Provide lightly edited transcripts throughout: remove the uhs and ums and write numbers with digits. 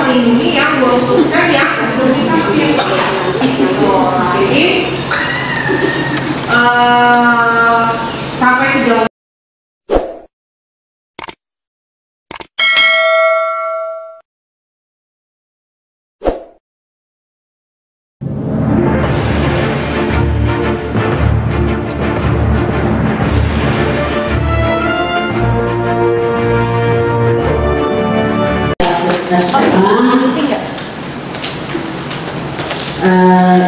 melindungi yang 20% yang belum divaksin. Jadi sampai sejauh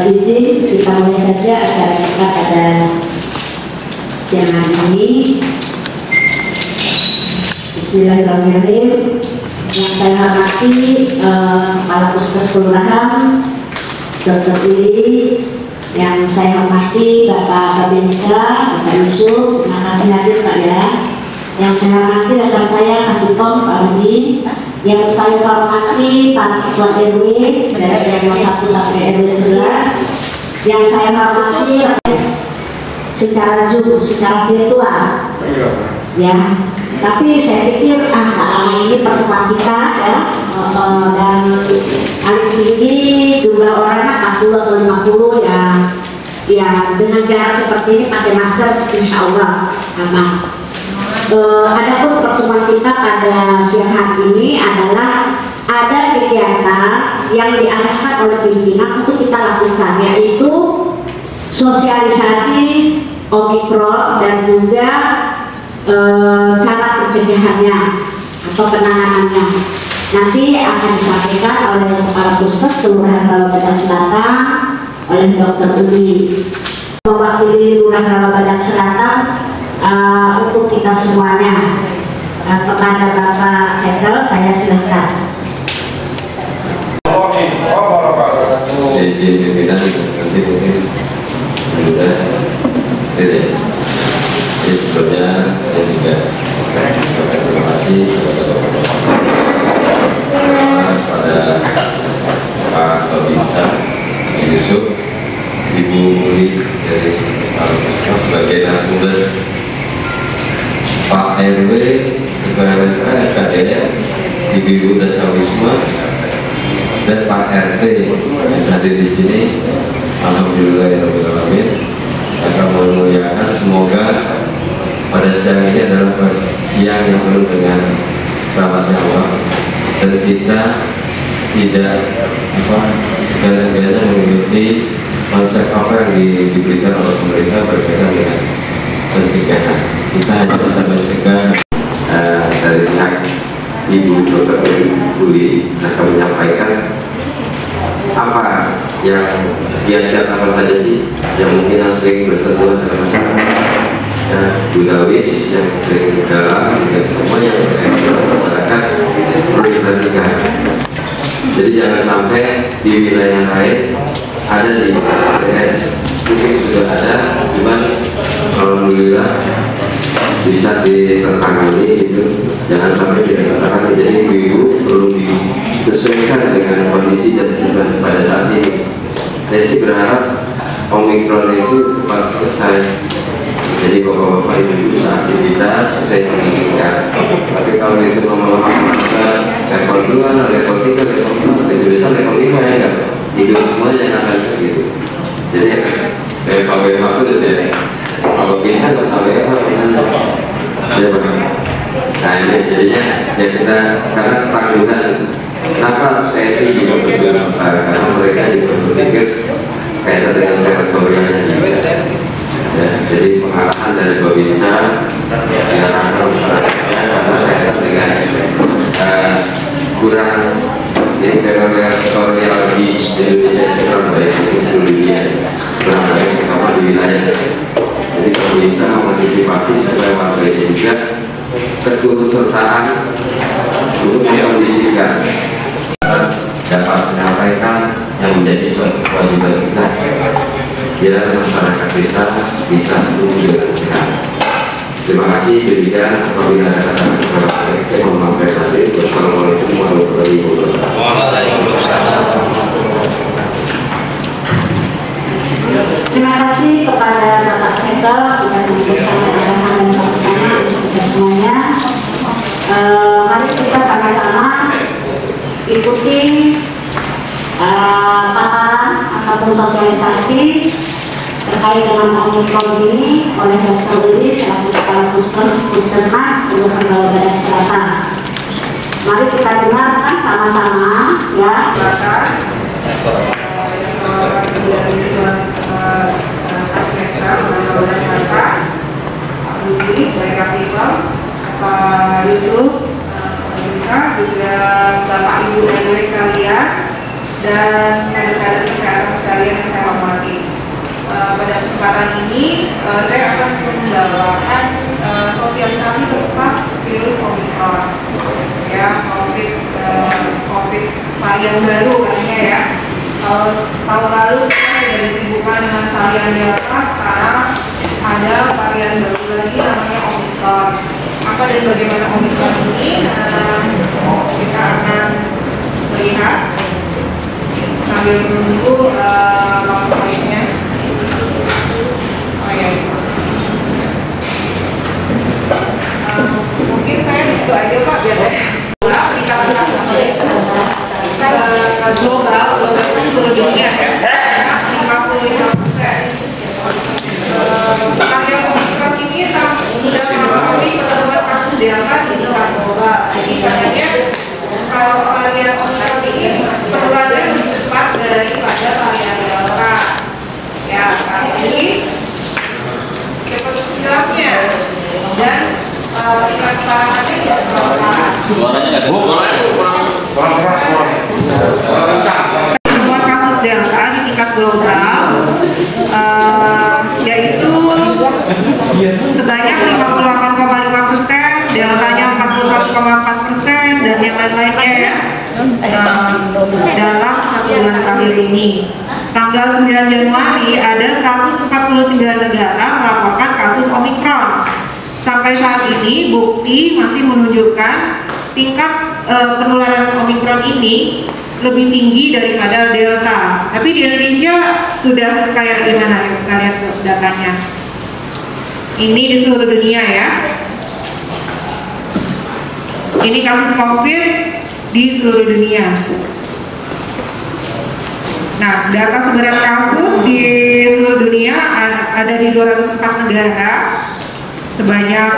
izin kita mulai saja acara kita pada siang hari ini. Bismillahirrahmanirrahim. Yang saya hormati Kepala Puskes Kelurahan Dr. Uli, yang saya hormati Bapak Kabinsa, Bapak Yusuf, terima kasih hadir Pak ya. Yang saya hormati rekan saya Kasitom, Pak Rudi, yang saya hormati Pak Ketua RW dari RW 1 sampai RW 11, yang saya hormati secara Zoom, secara virtual, ya. Tapi saya pikir ini pertemuan kita ya, dan kali ini jumlah orangnya 40 atau 50 ya dengan jarak seperti ini pakai masker, insya Allah aman. Adapun pertemuan kita pada siang hari ini adalah ada kegiatan yang diarahkan oleh pimpinan untuk kita lakukan, yaitu sosialisasi Omikron dan juga cara pencegahannya atau penanganannya. Nanti akan disampaikan oleh Kepala Puskes Kelurahan Rawabadan Selatan oleh Dr. Udi, mewakili Lurah Rawabadan Selatan untuk kita semuanya. Kepada Bapak Setel, saya silakan. Jadi sebelumnya saya juga terima kasih kepada Pak Kabinsa Yusuf, Ibu Uli dari sebagai narasumber, Pak RW, Ketua RW, KDR, Ibu Dasawisma, dan Pak RT yang hadir di sini. Alhamdulillahirrahmanirrahim. Akan memuliakan, semoga pada siang ini adalah siang yang penuh dengan rahmatnya Allah, dan kita tidak segala-galanya mengikuti konsep apa yang diberikan oleh pemerintah berkaitan dengan pencegahan. Kita hanya bisa mencegah dari pihak Ibu Dr. Uli akan menyampaikan apa yang kiat-kiat apa saja sih yang mungkin yang sering bersentuhan dengan masyarakat, ya, budawis yang sering dalam dan semua yang masyarakat perlu diperhatikan. Jadi jangan sampai di wilayah lain ada di ATS mungkin sudah ada, cuman alhamdulillah bisa ditangani itu, jangan sampai ditangani. Jadi ibu perlu disesuaikan dengan kondisi dan situasi pada saat ini. Saya sih berharap Omikron itu pas selesai, jadi bapak-bapak ibu aktivitas saya menginginkan. Tapi kalau itu lama-lama level 2, level 3, level 4, bisa level 5 ya kan, hidup semuanya akan begitu. Jadi WFH itu jadi kalau bisa nggak tahu WFH ya bang. Nah ini jadinya ya kita, karena tanggungan kenapa TNI juga berjuang karena mereka juga berpikir kaitan dengan teritorialnya juga. Ya, jadi pengarahan dari Babinsa diarahkan masyarakatnya karena kaitan dengan kurang jadi teritorial di Indonesia kurang baik di seluruh dunia, kurang baik terutama di wilayah. Jadi Babinsa mengantisipasi supaya warga juga keturutsertaan untuk dikondisikan dapat menyampaikan yang menjadi suatu kewajiban kita biar masyarakat kita bisa tumbuh dengan sehat. Terima kasih. Demikian apabila ada kata-kata saya mohon maaf lahir batin. Wassalamualaikum warahmatullahi wabarakatuh. Terima kasih kepada Bapak Setel sudah memberikan arahan dan pertanyaan untuk kita semuanya. Mari kita sama-sama ikuti paparan ataupun sosialisasi terkait dengan Omikron ini oleh Dr. Willy selaku Kepala Puskesmas untuk Pegawai Badan Kesehatan. Mari kita dengarkan sama-sama ya. Saya kasih Pak Yusuf, juga Bapak Ibu dan sekalian, dan rekan-rekan kesehatan sekalian yang saya hormati. Pada kesempatan ini saya akan membawakan sosialisasi tentang virus Omikron, ya, COVID varian baru kayaknya ya. Tahun lalu kita sudah disibukkan dengan varian Delta, sekarang ada varian baru lagi namanya Omikron. Apa dan bagaimana Omikron ini? Kita akan melihat sambil menunggu PowerPoint-nya. Mungkin saya itu aja Pak, biar peningkatan kasus global seluruh dunia ya, 55%. Varian Omikron ini sudah mengalami pertumbuhan kasus Delta di tingkat global. Jadi katanya kalau varian Omikron ini penularannya lebih cepat daripada varian Delta. Ya, saat ini seperti jelasnya dan tingkat keparahannya tidak terlalu parah. Pertumbuhan kasus Delta di tingkat global yaitu sebanyak 58,5%, Deltanya 41,4%, dan yang lain-lainnya ya dalam 1 bulan terakhir ini. Tanggal 9 Januari ada 149 negara melaporkan kasus Omikron. Sampai saat ini bukti masih menunjukkan tingkat penularan Omikron ini lebih tinggi daripada Delta. Tapi di Indonesia sudah kayak gimana ya, kita lihat datanya. Ini di seluruh dunia ya. Ini kasus COVID di seluruh dunia. Nah, data sebenarnya kasus di seluruh dunia ada di 204 negara. Sebanyak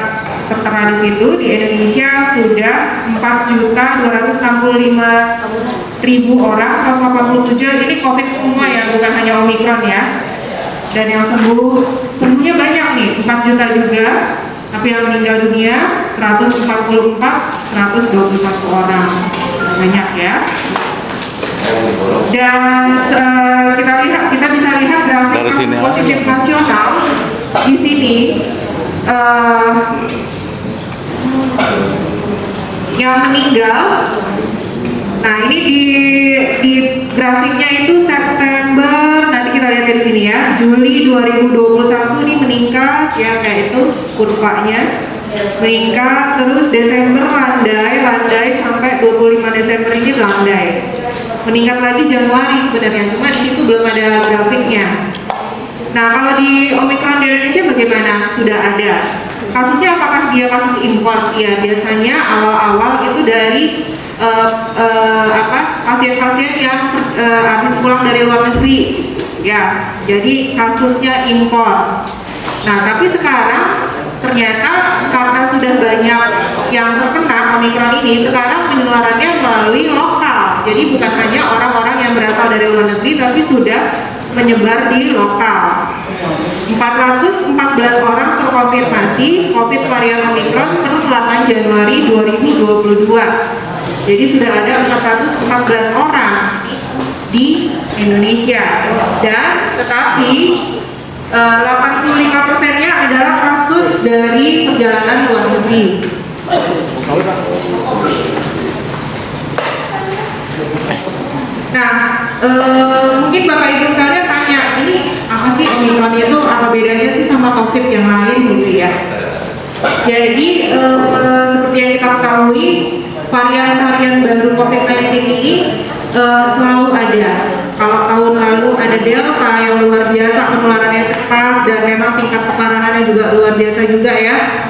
tertera di situ. Di Indonesia sudah 4.265.000 orang, 187. Ini COVID semua ya, bukan hanya Omikron ya. Dan yang sembuhnya banyak nih, 4 juta juga. Tapi yang meninggal dunia 141 orang, banyak ya. Dan kita bisa lihat grafik positif nasional di sini. Yang meninggal, nah ini di grafiknya itu September, nanti kita lihat di sini ya, Juli 2021 ini meningkat ya, kayak itu kurvanya meningkat, terus Desember landai sampai 25 Desember ini landai, meningkat lagi Januari sebenarnya, cuma di situ belum ada grafiknya. Nah, kalau di Omikron di Indonesia bagaimana? Sudah ada. Kasusnya apakah dia kasus impor? Ya, biasanya awal-awal itu dari pasien-pasien yang habis pulang dari luar negeri. Ya, jadi kasusnya impor. Nah, tapi sekarang ternyata karena sudah banyak yang terkena Omikron ini, sekarang penularannya melalui lokal. Jadi bukan hanya orang-orang yang berasal dari luar negeri, tapi sudah menyebar di lokal. 414 orang terkonfirmasi COVID varian Omikron per 8 Januari 2022. Jadi sudah ada 414 orang di Indonesia. Dan tetapi 85%-nya adalah kasus dari perjalanan luar negeri. Nah, mungkin Bapak Ibu sekalian tanya, ini apa sih Omikron itu, apa bedanya sih sama COVID yang lain gitu ya. Jadi seperti yang kita ketahui, varian-varian baru COVID-19 ini selalu ada. Kalau tahun lalu ada Delta yang luar biasa, penularannya cepat dan memang tingkat keparahannya juga luar biasa juga ya.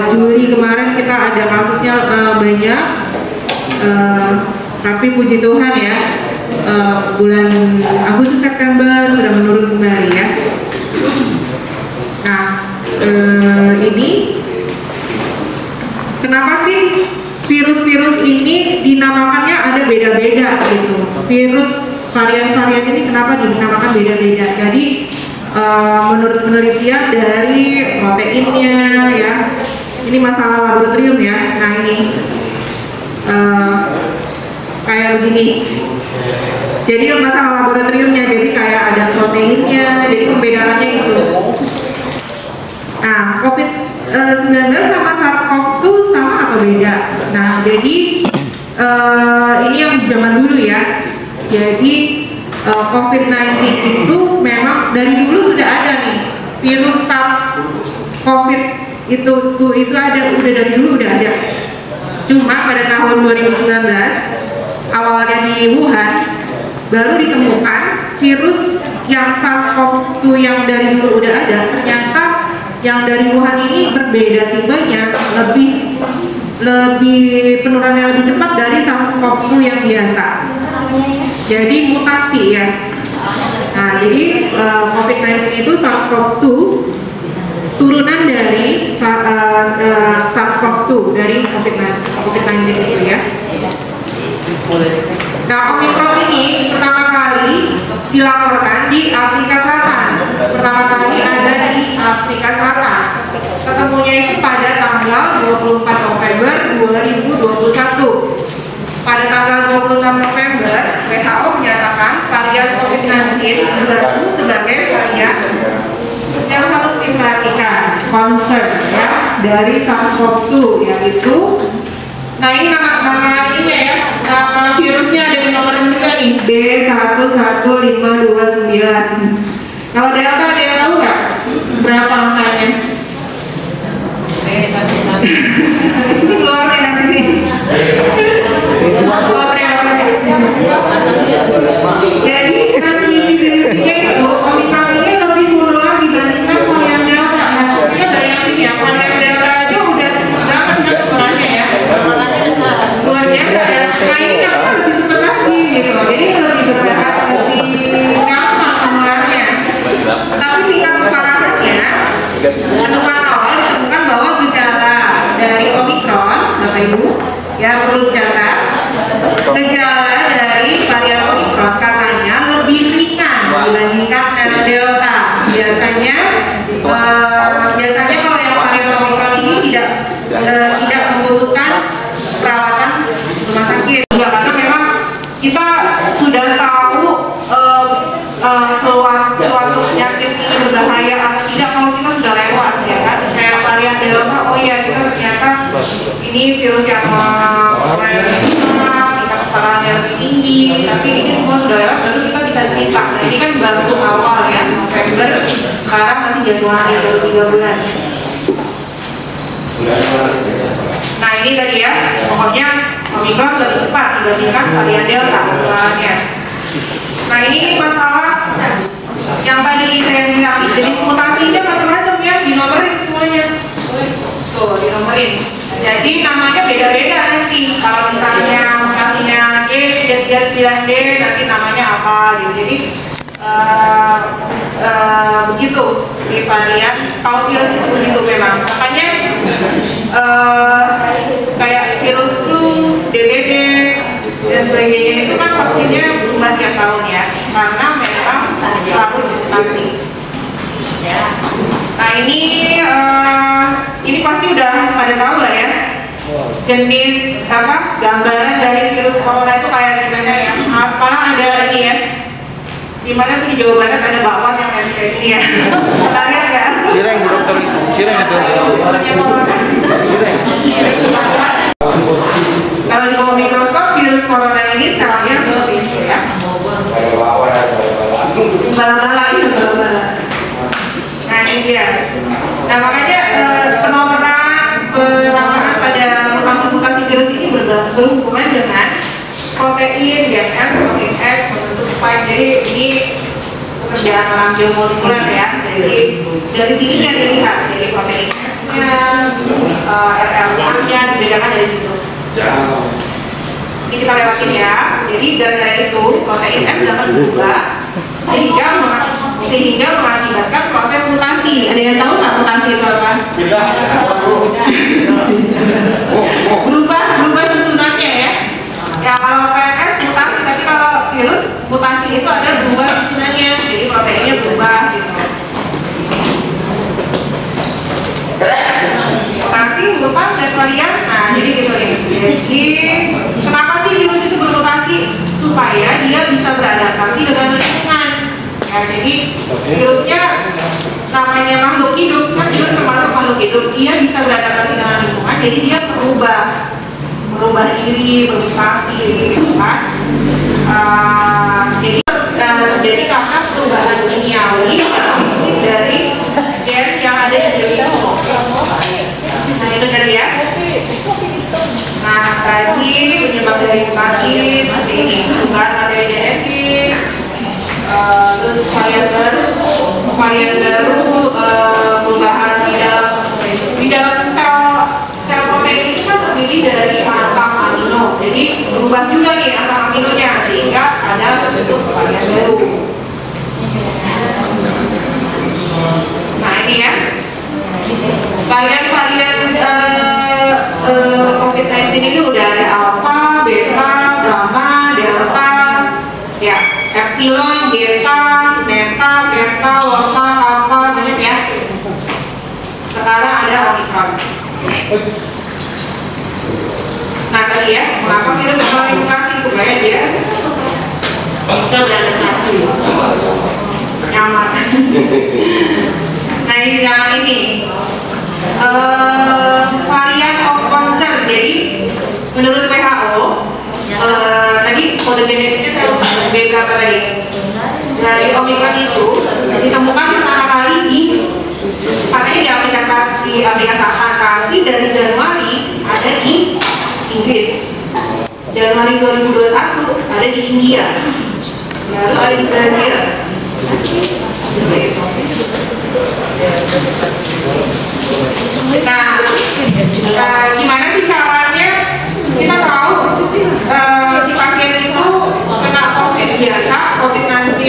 Juli kemarin kita ada kasusnya banyak. Tapi puji Tuhan ya, bulan Agustus September sudah menurun kembali ya. Nah, ini kenapa sih virus-virus ini dinamakannya ada beda-beda gitu? Virus varian-varian ini kenapa dinamakan beda-beda? Jadi menurut penelitian dari proteinnya ya, ini masalah laboratorium ya. Nah ini kayak begini. Jadi masalah laboratoriumnya, jadi kayak ada proteinnya, jadi pembedaannya itu. Nah, COVID-19 sama SARS-CoV-2 sama atau beda? Nah, jadi ini yang zaman dulu ya. Jadi COVID-19 itu memang dari dulu sudah ada nih virus SARS-CoV itu ada, udah dari dulu udah ada. Cuma pada tahun 2019 awalnya di Wuhan baru ditemukan virus yang SARS-CoV-2 yang dari dulu udah ada. Ternyata yang dari Wuhan ini berbeda tipenya, lebih penurunannya lebih cepat dari SARS-CoV-2 yang biasa. Jadi mutasi ya. Nah, jadi COVID-19 itu SARS-CoV-2 turunan dari SARS-CoV-2 dari COVID-19 itu ya. Nah, Omicron ini pertama kali dilaporkan di Afrika Selatan. Pertama kali ada di Afrika Selatan. Ketemunya itu pada tanggal 24 November 2021. Pada tanggal 26 November, WHO menyatakan varian COVID-19 baru sebagai varian yang harus diperhatikan, concern ya, dari SARS-CoV-2 yaitu, nah ini nama ininya ya, nama virusnya ada di nomor juga nih, B11529. Kalau Delta ada yang tahu nggak berapa angkanya? Ini keluarnya nanti nih. Jadi transmisinya itu Omicron ini lebih menular dibandingkan varian Delta. Kita bayangin ya, varian Delta aja udah banget kan ukurannya ya. Luar biasa ya. Nah ini kan lebih cepat lagi gitu. Jadi lebih berat, lebih gampang menularnya. Tapi tingkat keparahannya, temuan awal ditemukan bahwa gejala dari Omicron, Bapak Ibu, ya perlu dicatat, gejala dari varian Omicron katanya lebih ringan dibandingkan dengan Delta. Biasanya kalau yang varian Omicron ini tidak membutuhkan perawatan rumah sakit. Karena memang kita sudah tahu suatu penyakit ini berbahaya atau tidak kalau kita sudah lewat ya kan. Kayak varian Delta, oh iya kita ternyata ini virus yang keparahannya lebih tinggi, tapi ini semua sudah lewat, baru kita bisa cerita. Nah ini kan baru awal ya, November, sekarang masih Januari, baru 3 bulan. Nah ini tadi ya, pokoknya Omicron lebih cepat dibandingkan varian Delta penularannya. Nah ini masalah yang tadi saya bilang, jadi mutasinya macam-macam ya, dinomorin semuanya. Tuh, dinomorin. Jadi namanya beda-beda nanti. Kalau misalnya mutasinya G39D, nanti namanya apa gitu. Jadi begitu si varian. Kalau virus itu begitu memang. Makanya kayak virus flu, DBD dan sebagainya itu kan vaksinnya berubah tiap tahun ya. Karena memang selalu mutasi. Ya. Nah ini pasti udah pada tahu lah ya, jenis apa gambaran dari virus corona itu kayak gimana ya. Malah ada ini ya, dimana tuh di Jawa Barat ada bakwan yang kayak gini ya. Kalian nggak? Cireng bu dokter, cireng itu. Cireng. Kalau di bawah mikroskop virus corona ini selnya seperti itu ya. Bala-bala itu bala-bala. Nah ini dia. Nah makanya penanganan pada mutasi-mutasi virus ini berhubungan dengan protein, DNA, protein X, membentuk spike. Jadi ini pekerjaan orang biomolekuler ya. Jadi dari sini kan dilihat, jadi protein X-nya, RLA-nya dibedakan dari situ. Ini kita lewatin ya. Jadi gara-gara itu protein S dapat berubah sehingga mengakibatkan proses mutasi. Ada yang tahu nggak mutasi itu apa? Berubah susunannya ya. Ya kalau PNS mutasi, tapi kalau virus mutasi itu ada berubah susunannya. Jadi proteinnya berubah gitu. Mutasi, berubah dan varian. Nah jadi gitu nih. Jadi kenapa sih virus itu bermutasi? Supaya dia bisa beradaptasi dengan lingkungan. Ya, jadi virusnya namanya makhluk hidup, kan virus termasuk makhluk hidup, dia bisa beradaptasi dengan lingkungan, jadi dia merubah diri, bermutasi gitu kan. Jadi karena perubahan kimiawi dari gen yang ada di diri. Nah itu tadi ya. Nah tadi penyebab dari mutasi seperti ini, perubahan materi genetik, terus varian baru, perubahan di dalam sel protein itu kan terdiri dari asam amino, jadi berubah juga nih asam aminonya sehingga ada bentuk varian baru. Nah ini ya varian COVID-19 ini udah ada alpha, beta, gamma, delta, ya epsilon, beta, delta, delta, lambda, alpha, banyak ya. Sekarang ada omikron. Nah tadi ya, mengapa virus mengalami mutasi supaya dia bisa beradaptasi, nyaman. Nah ini yang ini varian of concern. Jadi menurut WHO tadi kode genetiknya saya lupa berapa tadi. Dari omikron itu ditemukan pertama kali katanya di Amerika Selatan, tapi dari Januari ada di Inggris, Januari 2021 ada di India, lalu ada di Brazil. Nah, gimana sih caranya kita tahu si pasien itu kena COVID biasa, COVID-19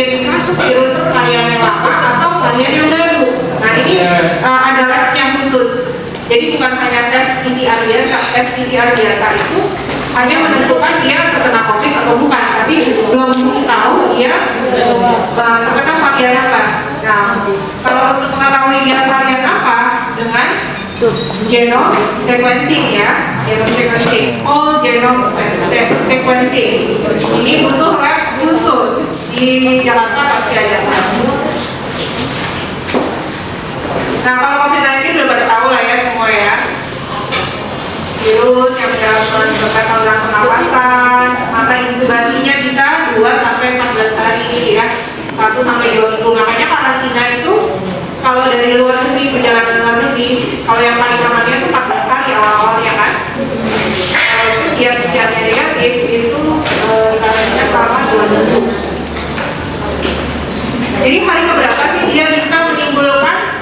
virus varian yang lama atau varian yang baru? Nah ini ada labnya khusus. Jadi bukan hanya tes PCR biasa itu hanya menentukan dia terkena COVID atau bukan, tapi belum tahu dia terkena varian apa. Nah, kalau untuk mengetahui dia varian apa dengan genome sequencing ya, genome sequencing, whole genome sequencing. Ini butuh lab khusus di Jakarta pasti ada. Nah kalau COVID-19 udah pada tahu lah ya semua ya, virus yang menyebabkan saluran pernapasan, masa inkubasinya bisa 2-14 hari ya, 1-2 minggu. Makanya karantina itu kalau dari luar negeri, perjalanan luar negeri, kalau yang paling amannya itu 14 hari awal-awalnya kan. Kalau itu dia PCR-nya negatif itu karantina selama 2 minggu. Jadi hari keberapa sih dia bisa menimbulkan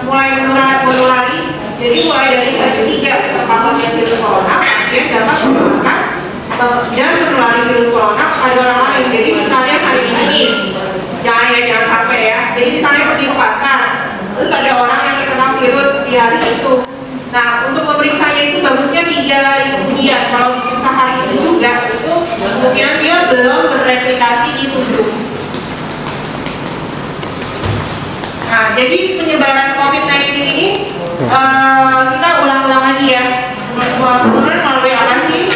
mulai menulari? Jadi mulai dari hari ketiga terpapar virus corona, pasien dapat menularkan dan menulari virus corona pada orang lain. Jadi misalnya hari ini, jangan sampai ya. Jadi misalnya pergi ke pasar, terus ada orang yang terkena virus di hari itu. Nah untuk pemeriksanya itu bagusnya 3 hari kemudian. Kalau diperiksa hari itu juga, itu kemungkinan dia belum bereplikasi di tubuh. Nah, jadi penyebaran COVID-19 ini kita ulang-ulang lagi ya. Turun melalui apa sih?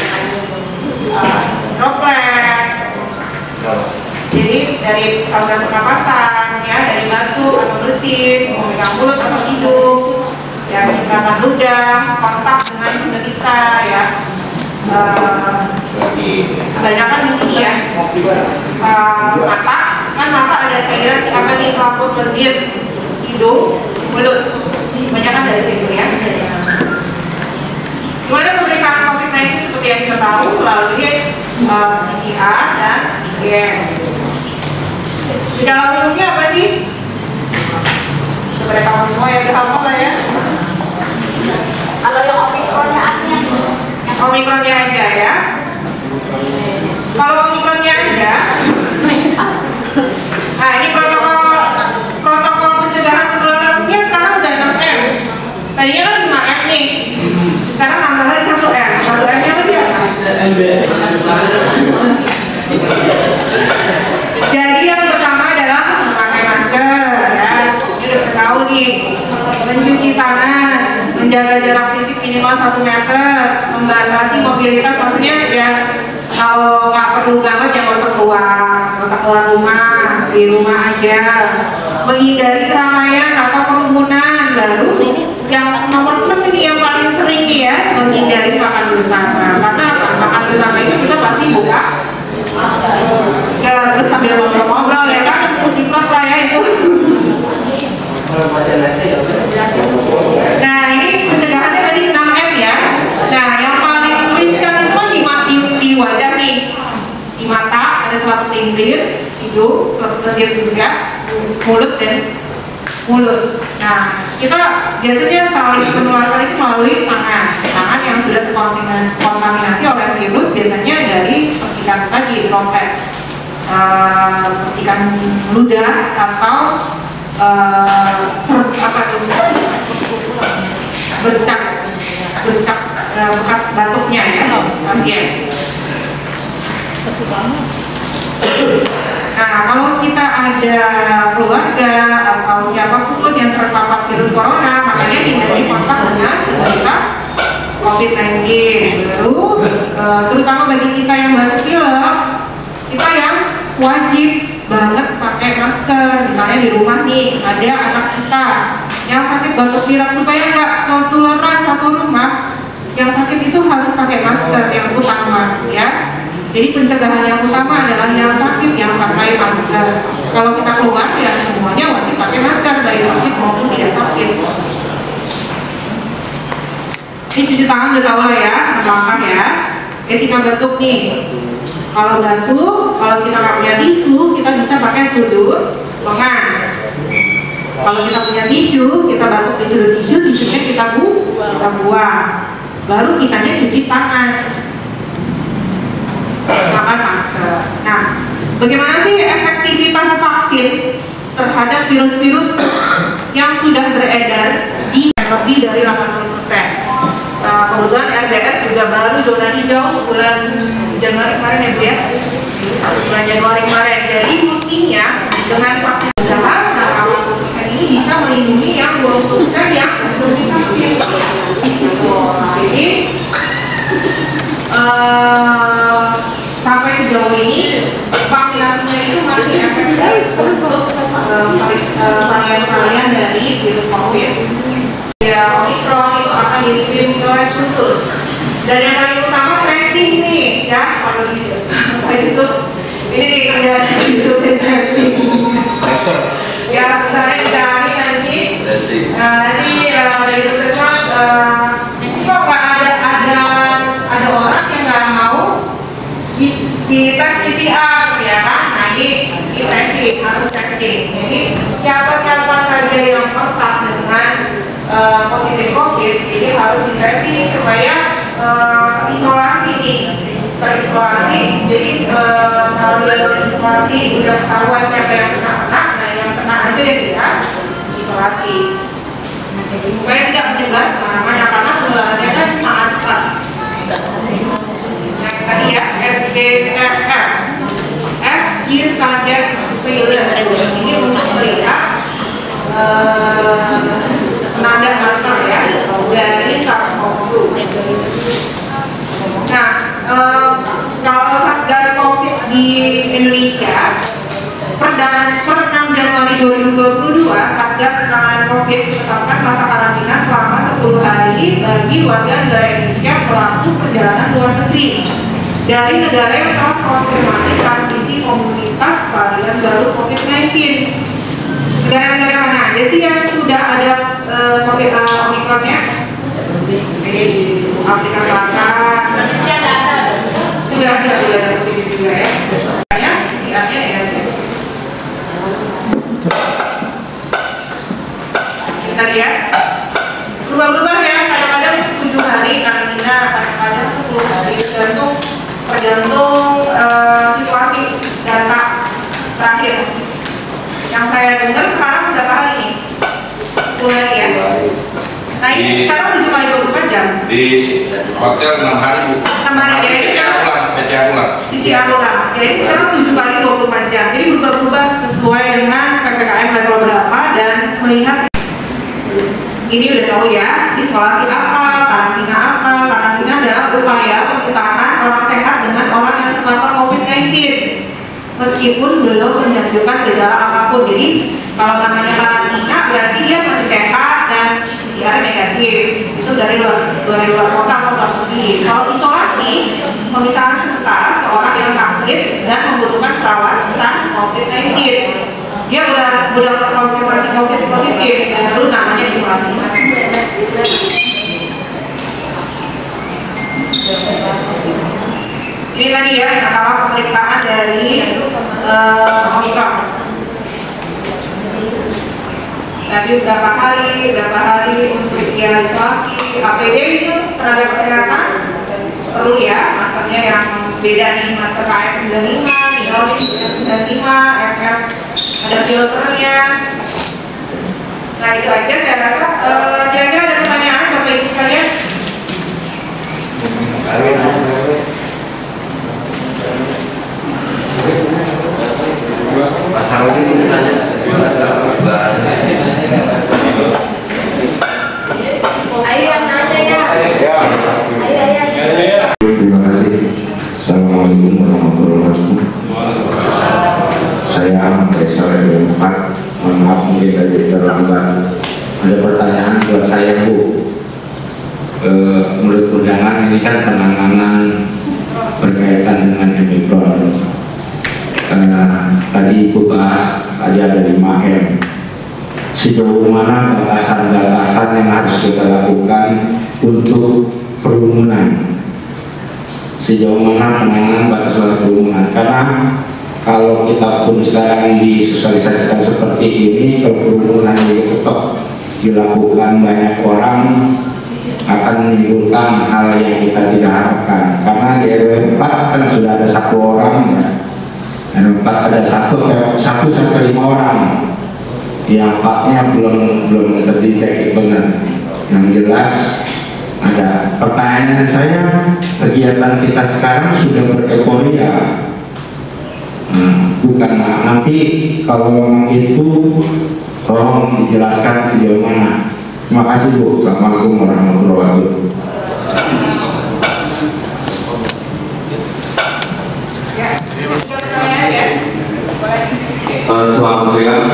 Droplet. Jadi dari saluran pernapasan, ya, dari batuk atau bersin, memegang mulut atau hidung, ya, cipratan ludah, kontak dengan penderita, ya. Kebanyakan di sini ya. Mata, kan mata ada cairan apa nih, selaput, lendir, hidung, mulut. Kebanyakan dari situ ya. Gimana pemeriksaan COVID-19 seperti yang kita tahu melalui PCR dan antigen. Gejala umumnya apa sih? Seperti kamu semua yang udah hafal lah ya. Kalau yang omikronnya artinya? Omikronnya aja Jadi yang pertama adalah memakai masker, ya. Ini udah tahu nih. Mencuci tangan, menjaga jarak fisik minimal 1 meter, membatasi mobilitas, maksudnya ya kalau nggak perlu banget ya nggak usah keluar rumah, di rumah aja. Menghindari keramaian atau kerumunan. Lalu yang nomor plus ini yang paling sering nih ya, menghindari makan bersama. Karena apa? Makan bersama itu kita pasti buka ya, terus sambil ngobrol-ngobrol ya kan, ciplak lah ya itu. Nah ini pencegahannya tadi 6M ya. Nah yang paling sulit kan itu kan di wajah nih, di mata ada selaput lindir, hidung selaput lindir juga, mulut dan mulut. Nah kita biasanya saling menularkan itu melalui tangan yang sudah terkontaminasi oleh virus, biasanya dari percikan tadi, droplet, percikan ludah atau bercak bekas batuknya ya pasien. Nah kalau kita ada keluarga atau siapapun yang terpapar virus corona, makanya hindari kontak dengan penderita COVID-19. Lalu terutama bagi kita yang batuk pilek, kita yang wajib banget pakai masker. Misalnya di rumah nih ada anak kita yang sakit batuk pilek, supaya nggak ketularan satu rumah, yang sakit itu harus pakai masker yang utama ya. Jadi pencegahan yang utama adalah yang sakit yang pakai masker. Kalau kita keluar ya semuanya wajib pakai masker, baik sakit maupun tidak sakit. Ini cuci tangan udah tahu lah ya, langkah ya. Ketika batuk nih, kalau batuk, kalau kita nggak punya tisu, kita bisa pakai sudut lengan. Kalau kita punya tisu, kita batuk di sudut tisu, tisunya kita buang. Baru kitanya cuci tangan, pakai masker. Nah, bagaimana sih efektivitas vaksin terhadap virus-virus yang sudah beredar di lebih dari 80%? Kemudian RDS juga baru zona hijau bulan Januari kemarin ya Bu ya, bulan Januari kemarin. Jadi mestinya dengan vaksin tambahan, nah 80% ini bisa melindungi yang 20% yang belum divaksin. Jadi sampai sejauh ini vaksinasinya itu masih efektif untuk varian-varian dari virus COVID. Ya, Omicron itu akan dikirim ke khusus. Dan yang paling utama tracing nih, ya, kalau gitu. Ini nih kerjaan itu tracing. Ya, misalnya dicari nanti, nanti dari puskesmas, kok nggak ada orang yang nggak mau di tes PCR, ya kan? Nah ini tracing, harus tracing. Jadi siapa saja yang kontak dengan positif COVID, jadi harus di-tracing supaya isolasi nih, terisolasi. Jadi kalau dia isolasi sudah ketahuan siapa yang kena, nah yang kena aja yang kita isolasi supaya tidak menyebar kemana-mana, karena penularannya kan sangat cepat. Nah tadi ya SGFR, S Gene Target Failure, ini untuk melihat penanda masal ya dari SARS-CoV-2. Nah, kalau Satgas COVID di Indonesia per 6 Januari 2022, Satgas penanganan COVID menetapkan masa karantina selama 10 hari bagi warga negara Indonesia pelaku perjalanan luar negeri dari negara yang telah terkonfirmasi transmisi komunitas varian baru COVID-19. Negara-negara mana aja sih yang sudah ada Omicron-nya? Afrika Selatan. Indonesia nggak ada. Sudah ada positif juga ya. Makanya PCR-nya ya. Kita lihat berubah-ubah ya, kadang-kadang 7 hari karantina, kadang-kadang 10 hari, tergantung situasi data terakhir. Yang saya dengar sekarang berapa hari nih? 10 hari ya? Nah ini sekarang 7 kali 24 jam. Di hotel 6 hari Bu. 6 hari ya, ini kalau PCR ulang. Jadi sekarang 7 kali 24 jam. Jadi berubah-ubah sesuai dengan PPKM level berapa dan melihat ini udah tahu ya, isolasi apa, karantina adalah upaya pemisahan orang sehat dengan orang yang terpapar COVID-19 meskipun belum menunjukkan gejala apapun. Jadi kalau namanya karantina berarti dia masih sehat dan PCR negatif, itu dari luar kota atau luar negeri. Kalau isolasi, pemisahan sementara seorang yang sakit dan membutuhkan perawatan COVID-19, dia udah konfirmasi COVID positif, lalu namanya isolasi. Ini tadi ya masalah pemeriksaan dari Omikron. Tadi berapa hari untuk dia isolasi. APD itu tenaga kesehatan perlu ya, maskernya yang beda nih, masker KF95, N95, FF ada filternya. Nah itu aja saya rasa. Kira-kira ada pertanyaan Bapak Ibu sekalian? Mas Harudi ini tanya, ayo yang nanya ya. Terima kasih. Assalamualaikum warahmatullahi wabarakatuh. Saya Ahmad Faisal RW 4. Mohon maaf mungkin tadi terlambat. Ada pertanyaan buat saya, Bu. Menurut undangan ini kan penanganan berkaitan dengan Omikron. Tadi Ibu bahas ada 5M. Sejauh mana batasan-batasan yang harus kita lakukan untuk kerumunan? Sejauh mana penanganan batas-batas kerumunan? Karena kalau kita pun sekarang disosialisasikan seperti ini, kalau kerumunan ini tetap dilakukan banyak orang, akan menimbulkan hal yang kita tidak harapkan. Karena di RW 4 kan sudah ada 1 orang ya. Dan 4 ada 1 sampai 5 orang. Yang 4-nya belum terdeteksi benar. Yang jelas ada pertanyaan saya, kegiatan kita sekarang sudah bereporia. Bukan nanti kalau itu tolong dijelaskan sejauh mana. Terima kasih Bu. Assalamualaikum warahmatullahi wabarakatuh. Selamat siang,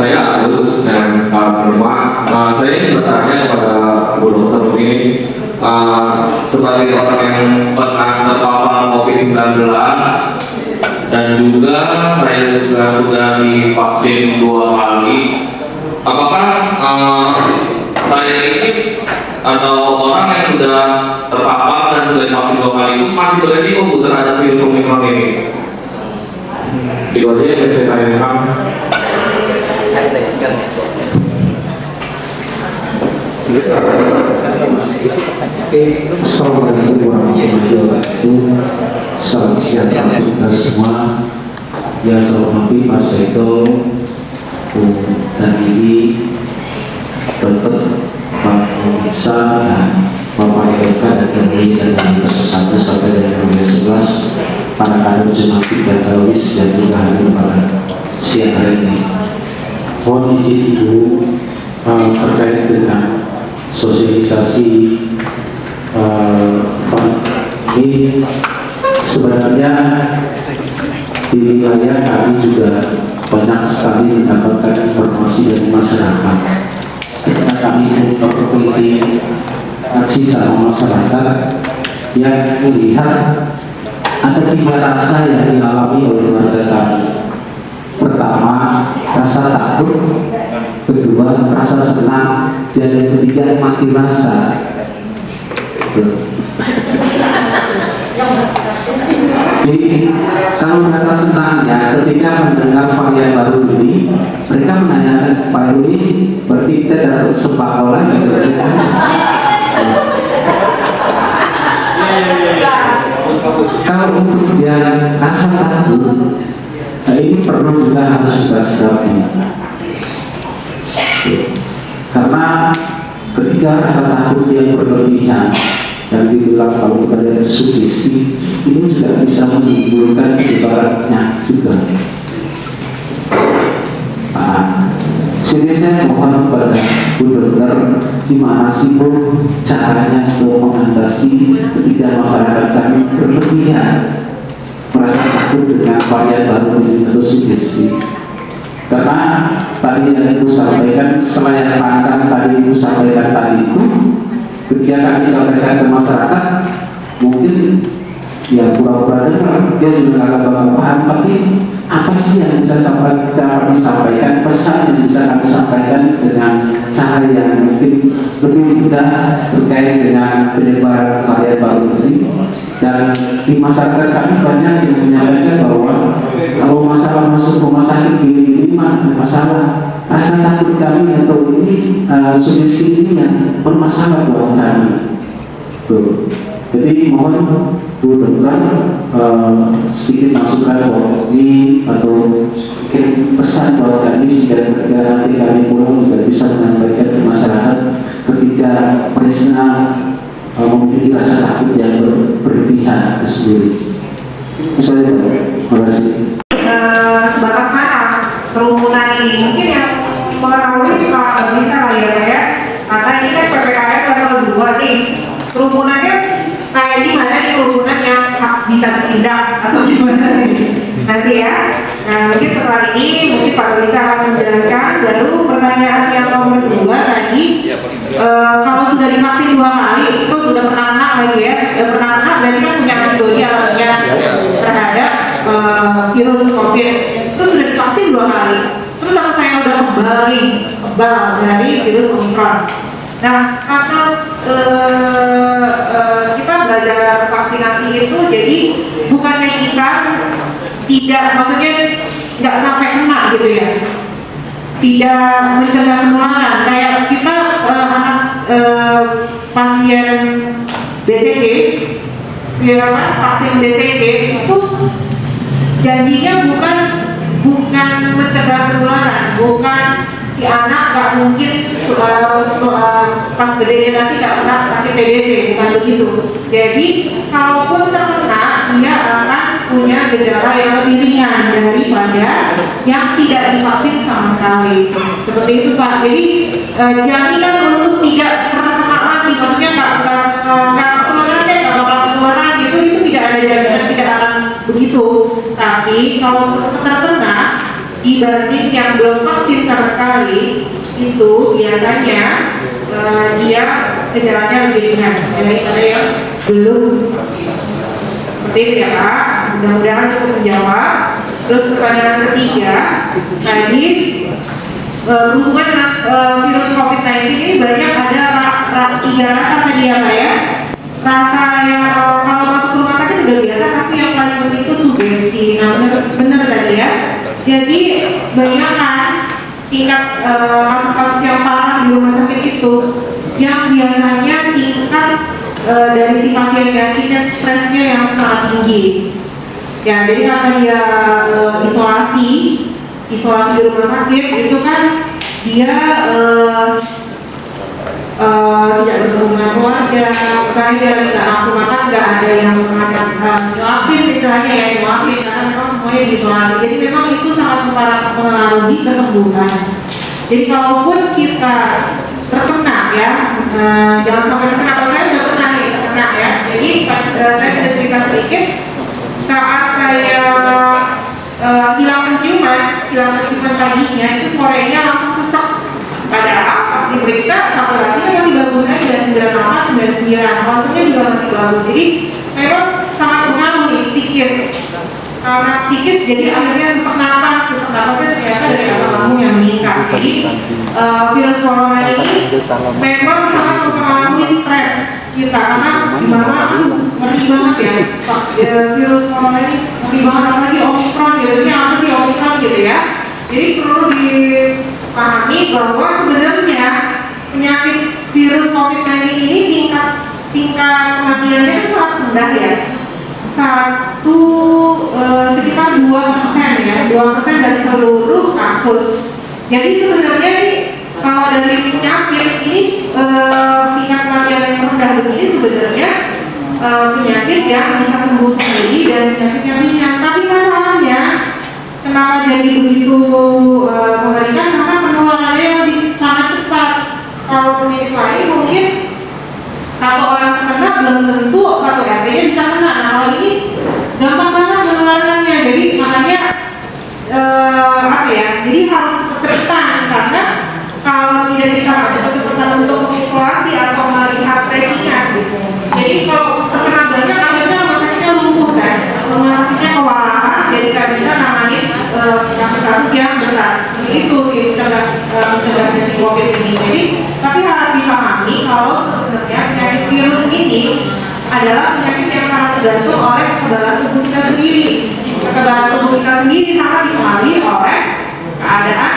saya Agus dan Pak Rumah. Saya ingin bertanya kepada Bu Dokter ini, sebagai orang yang pernah terpapar COVID-19 dan juga saya juga sudah divaksin 2 kali, apakah saya ini atau orang yang sudah terpapar dan sudah divaksin 2 kali itu masih beresiko terhadap virus Omikron ini? Itu aja yang saya tanyakan. Assalamualaikum warahmatullahi wabarakatuh. Salam sejahtera kita semua. Ya, saya hormati Mas Seto dan ini Dokter Pak Musa dan Bapak Eka dan Kembali dan kelas 1 sampai dengan kelas 11. Para kader jemaat dan teroris yang juga hadir pada siang hari ini. Mohon izin dulu terkait dengan sosialisasi ini. Sebenarnya di wilayah kami juga banyak sekali mendapatkan informasi dari masyarakat. Ketika kami memperkuliah aksi sama masyarakat yang melihat ada 3 rasa yang dialami oleh warga kami. Pertama, rasa takut. Kedua, rasa senang. Dan yang ketiga, mati rasa. Jadi, kalau rasa senangnya ketika mendengar varian baru ini, mereka menanyakan, Pak Rudi, berarti kita dapat sembako lagi. Kalau untuk yang rasa takut, ini perlu juga harus kita sikapi. Karena ketika rasa takut yang berlebihan, Dan dibilang kalau kita lihat sugesti ini juga bisa menimbulkan ibaratnya juga. Sini saya mohon kepada Bu Dokter, gimana sih Bu caranya untuk mengatasi ketika masyarakat kami berlebihan merasa takut dengan varian baru ini atau sugesti. Karena tadi yang Ibu sampaikan, selain pandang tadi Ibu sampaikan tadi itu, ketika kami sampaikan ke masyarakat, mungkin ya pura-pura dengar, dia juga nggak bakal paham, tapi apa sih yang bisa kami sampaikan, pesan yang bisa kami sampaikan dengan cara yang mungkin lebih mudah terkait dengan penyebaran varian baru ini. Dan di masyarakat kami banyak yang menyampaikan bahwa kalau masalah masuk rumah sakit ini mana masalah, rasa takut kami atau ini sugesti ini yang bermasalah buat kami. Tuh. Jadi mohon Bu Dokter sedikit masukan buat ini atau mungkin pesan buat kami sehingga ketika nanti kami pulang juga bisa menyampaikan ke masyarakat ketika Presna memiliki rasa takut yang berlebihan itu sendiri. Saya terima kasih. Sebatas mana kerumunan ini? Mungkin yang mengetahui juga nggak bisa lah ya, karena ini kan PPKM level 2 nih, kerumunannya kayak gimana nih kerumunan yang bisa ditindak atau gimana nih nanti ya. Nah mungkin setelah ini mungkin Pak Bisa akan menjelaskan. Baru pertanyaan yang nomor 2 tadi, kalau sudah divaksin 2 kali itu sudah pernah kena lagi ya, sudah pernah kena berarti kan punya antibodi alamiah terhadap virus COVID, itu sudah divaksin 2 kali, terus sama saya udah kebal dari virus Omicron. Nah karena kita belajar vaksinasi itu, jadi bukannya kita tidak, maksudnya nggak sampai kena gitu ya, tidak mencegah penularan. Kayak kita anak pasien BCG, vaksin BCG itu janjinya bukan mencegah penularan, bukan si anak nggak mungkin pas gedenya nanti nggak kena sakit TBC, bukan begitu. Jadi kalaupun terkena, dia akan punya gejala yang lebih ringan daripada yang tidak divaksin sama sekali. Seperti itu Pak. Jadi jaminan untuk tidak terkena lagi, maksudnya nggak bakal penularan gitu, itu tidak ada jaminan, tidak akan begitu. Tapi kalau terkena dibanding yang belum vaksin sama sekali, itu biasanya dia gejalanya lebih ringan daripada yang belum. Seperti itu ya Pak, mudah-mudahan cukup menjawab. Terus pertanyaan ketiga tadi berhubungan dengan virus COVID-19 ini banyak ada 3 rasa tadi ya Pak ya. Rasa yang kalau masuk rumah sakit sudah biasa, tapi yang paling penting itu sugesti. Nah benar tadi ya. Jadi banyak kan tingkat kasus-kasus yang parah di rumah sakit itu yang biasanya tingkat dari si pasiennya, tingkat stresnya yang sangat tinggi. Ya, jadi karena dia isolasi di rumah sakit itu kan dia tidak bertemu dengan keluarga, misalnya dia nggak nafsu makan, nggak ada yang nyuapin istilahnya ya, nyuapin karena memang semuanya diisolasi. Jadi memang itu sangat mempengaruhi kesembuhan. Jadi kalaupun kita terkena ya, jangan sampai terkena. Kalau saya udah pernah nih terkena ya. Jadi saya bisa cerita sedikit. Saat saya hilang penciuman paginya itu sorenya langsung sesak. Padahal pas diperiksa saturasinya masih bagus aja, 98, 99, maksudnya juga masih bagus. Jadi memang sangat berpengaruh nih psikis. Karena psikis jadi akhirnya sesak napasnya ternyata dari asam lambung yang meningkat. Jadi virus corona ini memang sangat mempengaruhi stres kita, karena gimana ngeri banget ya virus corona ini, ngeri banget apalagi Omicron gitu. Ini apa sih Omicron gitu ya. Jadi perlu dipahami bahwa sebenarnya penyakit virus COVID-19 ini tingkat kematiannya itu sangat rendah ya, sekitar 2% ya, 2% dari seluruh kasus. Jadi sebenarnya kalau dari penyakit ini tingkat kematian yang rendah ini sebenarnya penyakit yang bisa sembuh sendiri dan penyakit yang ringan. Tapi masalahnya kenapa jadi begitu mengerikan? Karena penularannya lebih sangat cepat. Kalau penyakit lain mungkin satu orang kena belum tentu satu RT-nya bisa kena. Nah kalau ini gampang banget penularannya. Jadi makanya jadi harus cepet-cepetan, karena kalau tidak bisa cepet-cepetan untuk mengisolasi atau melihat tracingan gitu. Jadi kalau terkena banyak akhirnya rumah sakitnya lumpuh kan, rumah sakitnya kewalahan, jadi nggak bisa nangani kasus yang berat. Itu sih mencegah resiko COVID ini. Jadi tapi harus dipahami kalau sebenarnya penyakit virus ini adalah penyakit yang sangat tergantung oleh kekebalan tubuh kita sendiri. Kekebalan tubuh kita sendiri sangat dipengaruhi oleh keadaan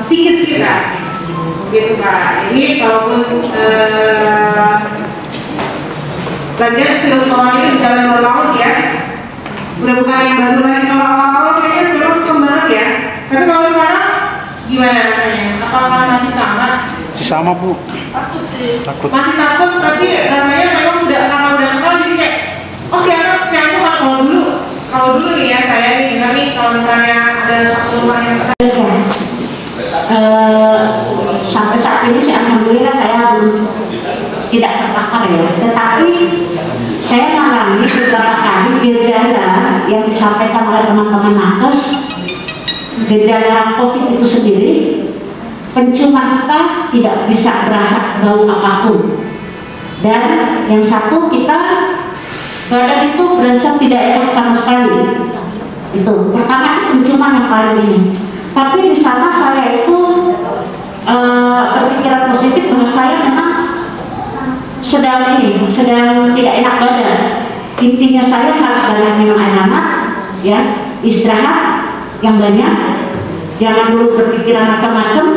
psikis kita, gitu Pak. Jadi kalaupun bagian virus corona itu berjalan 2 tahun ya, udah bukan yang baru lagi. Kalau awal-awal kayaknya virus banget ya. Tapi kalau sekarang gimana rasanya? Apakah masih sama? Masih sama Bu. Takut sih. Takut. Masih takut, tapi rasanya memang sudah kalau udah kenal jadi kayak oke, saya kalau dulu nih ya, saya nih dengar nih kalau misalnya ada satu rumah yang sampai saat ini sih alhamdulillah saya belum tidak terpapar ya, tetapi saya mengalami beberapa kali gejala yang disampaikan oleh teman-teman nakes. Gejala COVID itu sendiri, penciuman kita tidak bisa berasa bau apapun, dan yang satu kita badan itu berasa tidak enak sama sekali. Itu pertama itu penciuman yang paling ini. Tapi di sana saya itu berpikiran positif bahwa saya memang sedang tidak enak badan. Intinya saya harus banyak minum air hangat, ya, istirahat yang banyak, jangan dulu berpikiran macam-macam.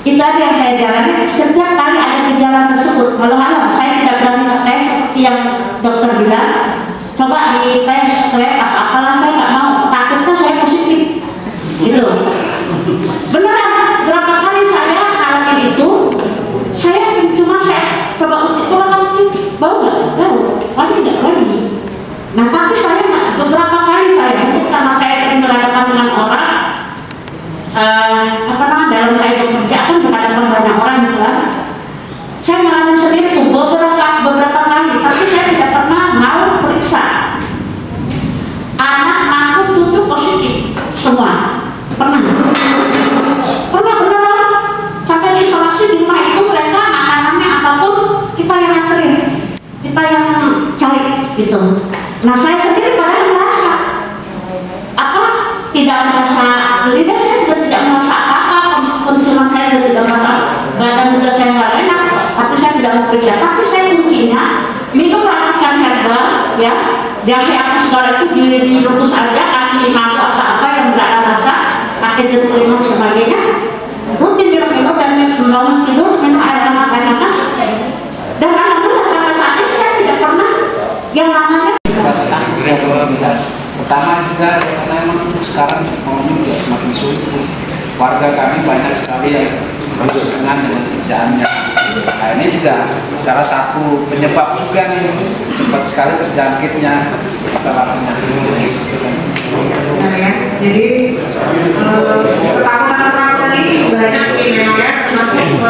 Itu aja yang saya jalani. Setiap kali ada gejala tersebut, kalau saya tidak berani ngetes seperti yang dokter bilang, coba di tes swab atau apalah, saya nggak mau, takutnya saya positif. Gitu. Beneran, berapa kali saya ngalamin itu, saya cuma saya coba uji, coba kamu bau nggak? Bau, lagi nggak lagi. Nah tapi saya beberapa kali saya, mungkin karena saya sering berhadapan dengan orang, dalam saya bekerja kan berhadapan banyak orang gitu kan, saya ngalamin sendiri tuh beberapa kali, tapi saya tidak pernah mau periksa. Anak, aku, cucu positif semua, pernah beneran sampai diisolasi di rumah itu, mereka makanannya apapun kita yang nganterin, kita yang cari gitu. Nah saya sendiri padahal merasa tidak merasa lidah, saya juga tidak merasa apa-apa, penciuman saya juga tidak merasa, badan juga saya nggak enak, tapi saya tidak mau periksa. Tapi saya kuncinya minum racikan herbal, ya, jahe apa segala itu direbus aja, kasih mangkuk atau apa yang berada rasa, pakai jeruk limau sebagainya, rutin minum dan bangun tidur minum air hangat, dan alhamdulillah sampai saat ini saya tidak pernah yang namanya. Pertama juga karena memang sekarang ekonomi juga semakin sulit. Warga kami banyak sekali yang berhubungan dengan kerjaannya. Nah ini juga salah satu penyebab juga nih cepat sekali terjangkitnya masalah penyakit ini. Nah, ya. Jadi ketakutan ini banyak sih memang ya, termasuk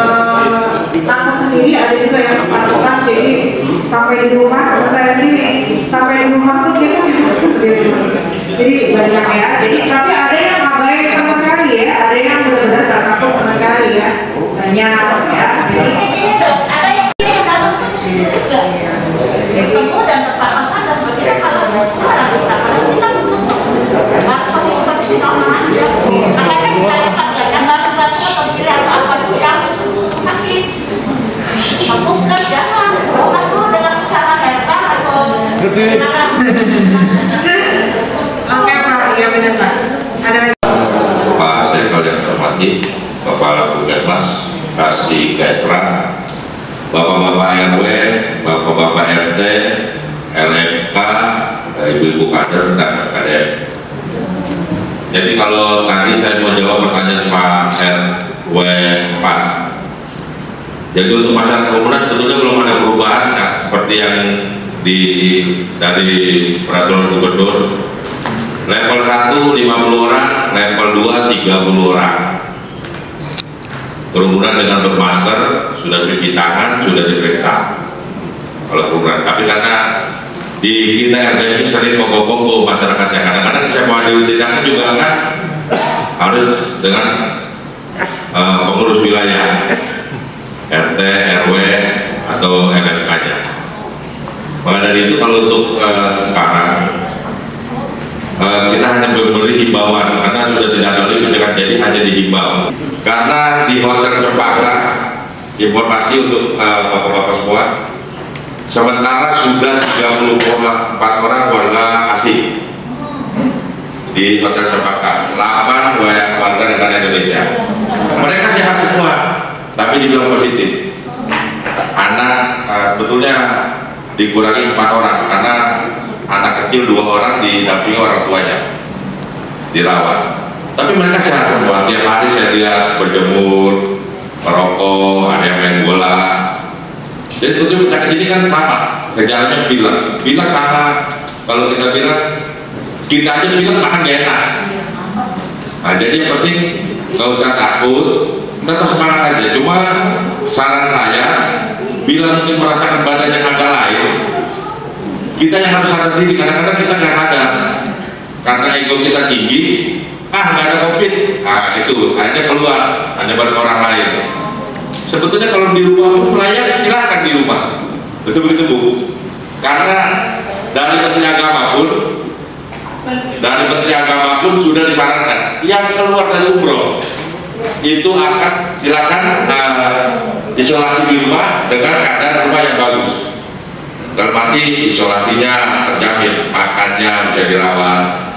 takut sendiri ada juga yang ketakutan. Jadi sampai di rumah, saya sendiri sampai di rumah tuh dia kan jadi banyak ya. Jadi tapi ada yang abai sama sekali ya, ada yang benar-benar tak takut sama sekali ya, banyak ya. Ada yang datang ke sini juga, ketemu dan terpapar sadar sebagainya, kalau orang bisa, kalau kita butuh partisipasi normal aja. Makanya kita lihat yang baru-baru atau kira apa yang sakit, hapuskan jangan, obat dulu dengan secara herbal atau Oke Pak, iya benar Pak. Ada Pak Sekal yang terhormati, Kepala Puskesmas, Kasih Kesra, Bapak-Bapak RW, Bapak-Bapak RT, LMK, Ibu-Ibu Kader dan KDM. Jadi kalau tadi saya mau jawab pertanyaan Pak RW 4, Jadi untuk masyarakat kerumunan sebetulnya belum ada perubahan ya, seperti yang dari peraturan gubernur. Level 1 50 orang, level 2 30 orang. Kerumunan dengan bermasker, sudah cuci tangan, sudah diperiksa kalau kerumunan. Tapi karena di kita RT ini sering mogok-mogok masyarakatnya, kadang-kadang saya mau tindakan juga kan harus dengan pengurus wilayah RT, RW atau LFK-nya. Maka dari itu kalau untuk sekarang kita hanya memberi himbauan karena sudah tidak ada lagi pencegahan, jadi hanya dihimbau. Karena di Hotel Cempaka, informasi untuk bapak-bapak semua, sementara sudah 34 orang warga asing di Hotel Cempaka, 8 warga negara Indonesia. Mereka sehat semua, tapi dibilang positif. Anak sebetulnya dikurangi 4 orang karena anak kecil 2 orang didampingi orang tuanya dirawat. Tapi mereka sehat semua. Tiap hari saya lihat berjemur, merokok, ada yang main bola. Jadi sebetulnya penyakit ini kan sama, gejalanya pilek sama. Kalau kita bilang, kita aja bilang makan gak enak. Nah, jadi yang penting nggak usah takut, tetap semangat aja. Cuma saran saya, bila mungkin merasakan badan yang agak lain, kita yang harus sadar diri. Kadang-kadang kita nggak sadar karena ego kita tinggi. Nggak ada COVID, itu akhirnya keluar, hanya ke orang lain. Sebetulnya kalau di rumah pun pelayan silahkan di rumah, betul-betul Bu. Karena dari Menteri Agama pun sudah disarankan yang keluar dari umroh itu akan silakan isolasi di rumah dengan keadaan rumah yang bagus. Dalam arti isolasinya terjamin, makannya bisa dirawat.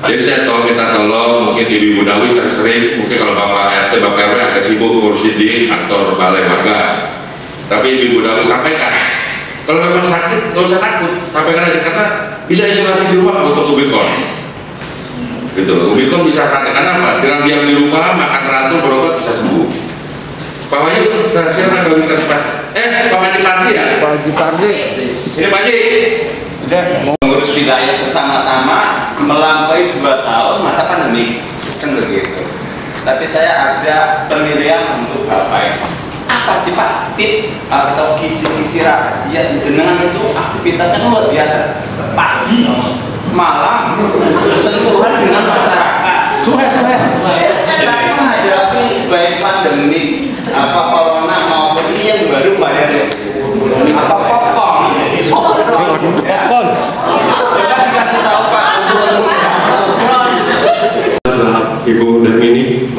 Jadi saya minta tolong, mungkin Ibu Dawi sering, mungkin kalau Bapak RT, Bapak RW agak sibuk ngurusin di kantor balai warga. Tapi Ibu Dawi sampaikan, kalau memang sakit nggak usah takut, sampaikan aja karena bisa isolasi di rumah untuk Ubikon. Gitu, Ubikon bisa karena apa? Dengan diam di rumah, makan teratur, berobat bisa sembuh. Pak Wahyu, silakan bagikan pas. Pak Haji Pardi ya? Pak Haji Pardi. Ini Pak Haji. Mengurus wilayah bersama-sama melampaui 2 tahun masa pandemi kan begitu. Tapi saya ada penilaian untuk Bapak ya. Apa sih Pak tips atau kisi-kisi rahasia jenengan itu aktivitasnya luar biasa, pagi malam bersentuhan dengan masyarakat. Saya menghadapi baik pandemi corona maupun ini yang baru bayar apa popcorn. Coba dikasih tahu Pak Ibu Damini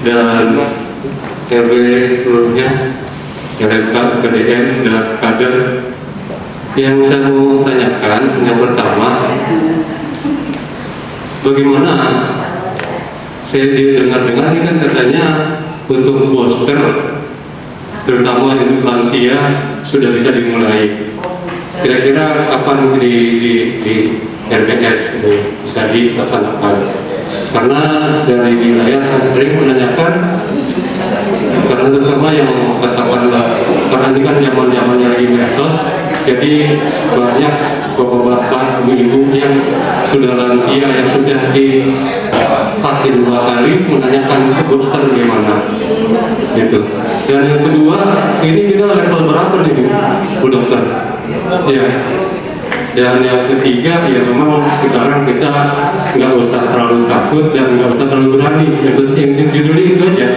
dan RW seluruhnya, RMK, KDM, dan kader. Yang saya mau tanyakan, yang pertama, bagaimana saya dengar-dengar ini kan katanya untuk booster, terutama untuk lansia sudah bisa dimulai. Kira-kira kapan di RBS ini bisa dilaksanakan? Karena dari wilayah saya sering menanyakan, karena terutama yang katakanlah, karena ini kan zaman-zamannya lagi medsos, jadi banyak bapak-bapak, ibu-ibu yang sudah lansia, yang sudah divaksin 2 kali, menanyakan booster gimana gitu. Dan yang kedua, ini kita level berapa nih Bu Dokter? Ya. Dan yang ketiga, ya memang sekarang kita nggak usah terlalu takut dan nggak usah terlalu berani. Yang judulnya itu aja.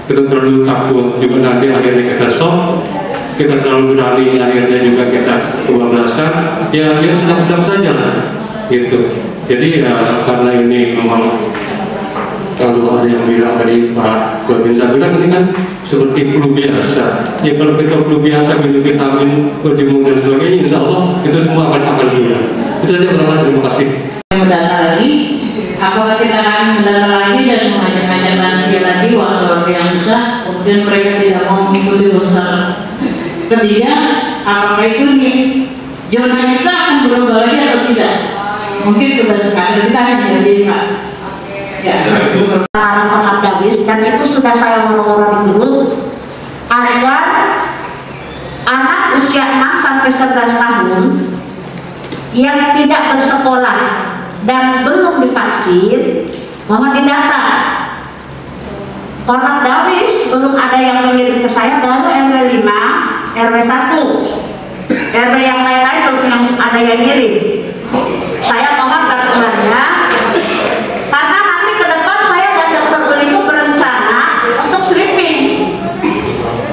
Kita terlalu takut juga nanti akhirnya kita shock. Kita terlalu berani akhirnya juga kita kebablasan. Ya sedang-sedang saja lah. Gitu. Jadi ya karena ini memang kalau ada yang bilang tadi Pak Babinsa bilang ini kan seperti flu biasa. Ya kalau kita flu biasa minum vitamin, berjemur dan sebagainya, insya Allah itu semua akan hilang. Itu saja teman-teman, terima kasih. Mendata lagi, apakah kita akan mendata lagi dan mengajak-ajak lansia lagi warga-warga yang susah, kemudian mereka tidak mau mengikuti booster. Ketiga, apakah itu nih zona kita akan berubah lagi atau tidak? Mungkin tugas kader kita akan jadi Pak. Ya, dan itu sudah saya ngomong di grup agar 11 tahun yang tidak bersekolah dan belum divaksin, mohon didata. Korlap Dawis belum ada yang mengirim ke saya, baru RW 5, RW 1, RW yang lain-lain belum yang ada yang ngirim. Saya mohon bantuannya, karena nanti ke depan saya dan Dr. Uli itu berencana untuk sweeping.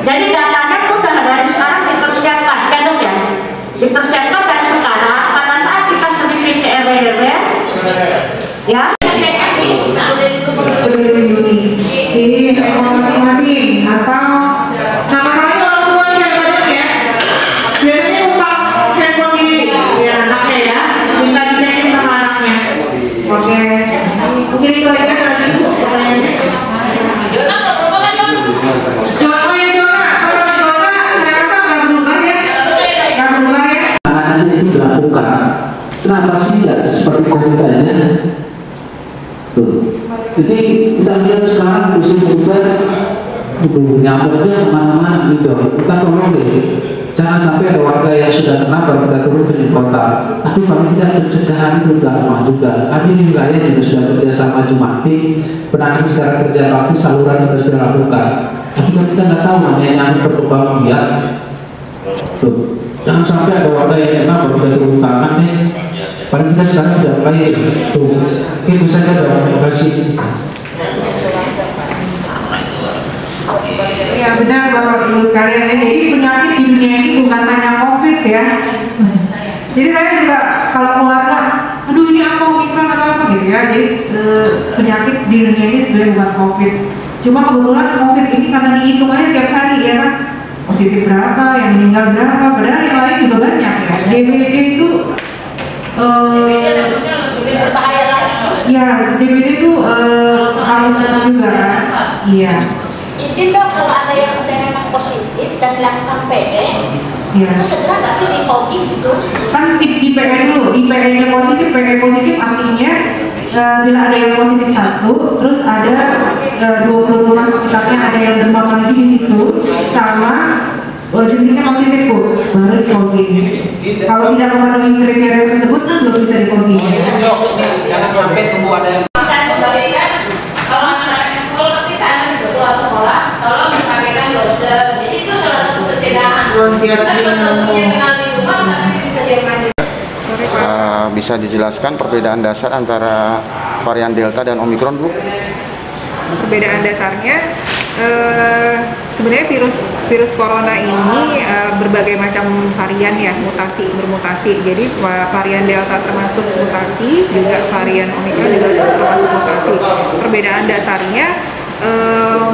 Jadi datanya sudah dari sekarang dipersiapkan, ya dok ya? Dipersiapkan dari sekarang, pada saat kita sweeping ke RW, ya. Di masing-masing atau nama lain orang tuanya banyak ya. Biasanya numpang handphone di anaknya ya, minta dicekin sama anaknya. Oke, mungkin itu aja tadi pertanyaannya. Jona ya Jona, kalau Jona saya rasa nggak berubah ya, nggak berubah ya. Anak-anak itu dilakukan. Kenapa sih tidak seperti COVID aja? Tuh. Jadi kita lihat sekarang musim hujan, nyamuknya kemana-mana gitu. Kita tolong deh, jangan sampai ada warga yang sudah kena baru kita turun ke kota. Tapi kalau tidak pencegahan itu sudah lama juga. Kami di wilayah juga sudah kerjasama Jumati, penanganan secara kerja bakti saluran kita sudah lakukan. Tapi kita nggak tahu namanya perkembangan dia. Tuh, jangan sampai ada warga yang kena baru kita turun tangan nih. Paling kita sekarang sudah mulai tuh, itu saja. Terima kasih. Ya benar Bapak Ibu sekalian ya. Jadi penyakit di dunia ini bukan hanya COVID ya. Jadi saya juga kalau keluarga, aduh ini apa Omikron atau apa gitu ya. Jadi penyakit di dunia ini sebenarnya bukan COVID. Cuma kebetulan COVID ini karena dihitung aja tiap hari ya kan. Positif berapa, yang meninggal berapa, padahal yang lain juga banyak ya. DBD itu berbahaya lagi. Ya, DBD itu harus juga kan. Iya. Izin dong kalau ada yang memang positif dan dilakukan PD, Iya. itu segera nggak sih di voting gitu? Kan stip IPN dulu, IPN-nya positif, PD positif artinya bila ada yang positif satu, terus ada 20 rumah sekitarnya ada yang demam lagi di situ, sama jenisnya positif bu, baru di voting. Kalau tidak memenuhi kriteria tersebut, kan belum bisa di voting. Jangan sampai tunggu ada yang Kalau masyarakat sekolah kita akan keluar sekolah, tolong dipakai dosen. Jadi itu salah satu pencegahan. Bisa dijelaskan perbedaan dasar antara varian Delta dan Omikron, Bu? Perbedaan dasarnya sebenarnya virus corona ini berbagai macam varian ya, bermutasi. Jadi varian Delta termasuk mutasi, juga varian Omikron juga termasuk mutasi. Perbedaan dasarnya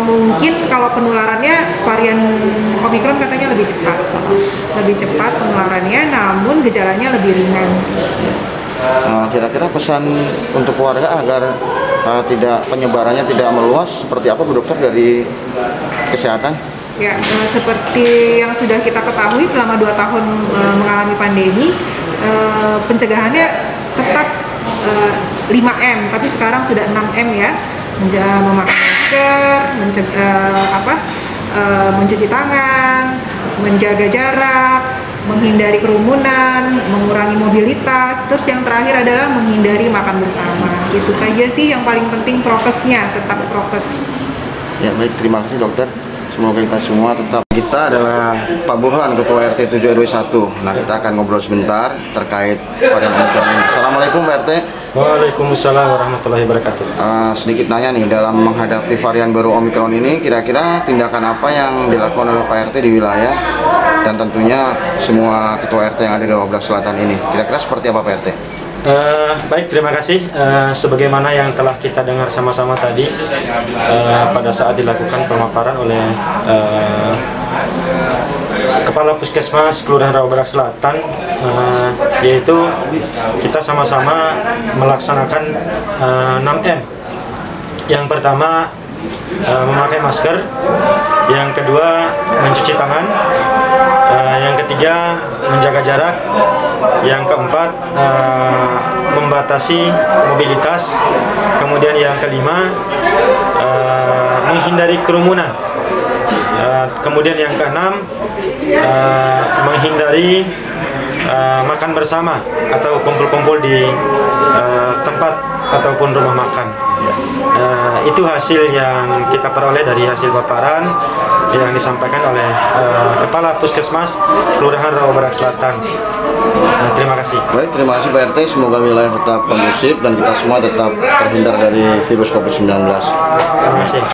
mungkin kalau penularannya varian Omikron katanya lebih cepat penularannya, namun gejalanya lebih ringan. Kira-kira pesan untuk warga agar penyebarannya tidak meluas seperti apa Bu Dokter dari kesehatan? Ya, seperti yang sudah kita ketahui selama 2 tahun mengalami pandemi, pencegahannya tetap 5M, tapi sekarang sudah 6M ya, memakai masker, mencuci tangan, menjaga jarak, menghindari kerumunan, mengurangi mobilitas, terus yang terakhir adalah menghindari makan bersama. Itu saja sih yang paling penting, prokesnya, tetap prokes. Ya baik, terima kasih dokter. Semoga kita semua tetap. Kita adalah Pak Burhan, Ketua RT 7 RW 1. Nah, kita akan ngobrol sebentar terkait varian Omikron ini. Assalamualaikum Pak RT. Waalaikumsalam warahmatullahi wabarakatuh. Sedikit nanya nih, dalam menghadapi varian baru Omikron ini, kira-kira tindakan apa yang dilakukan oleh Pak RT di wilayah dan tentunya semua Ketua RT yang ada di Oblak Selatan ini? Kira-kira seperti apa Pak RT? Baik, terima kasih. Sebagaimana yang telah kita dengar sama-sama tadi pada saat dilakukan pemaparan oleh Kepala Puskesmas Kelurahan Rawabadak Selatan, yaitu kita sama-sama melaksanakan 6M. Yang pertama memakai masker, yang kedua mencuci tangan, yang ketiga menjaga jarak, yang keempat membatasi mobilitas, kemudian yang kelima menghindari kerumunan, kemudian yang keenam menghindari makan bersama atau kumpul-kumpul di tempat ataupun rumah makan. Itu hasil yang kita peroleh dari hasil paparan yang disampaikan oleh Kepala Puskesmas Kelurahan Rawa Barat Selatan. Terima kasih. Baik, terima kasih Pak RT. Semoga wilayah tetap kondusif dan kita semua tetap terhindar dari virus COVID-19. Terima kasih.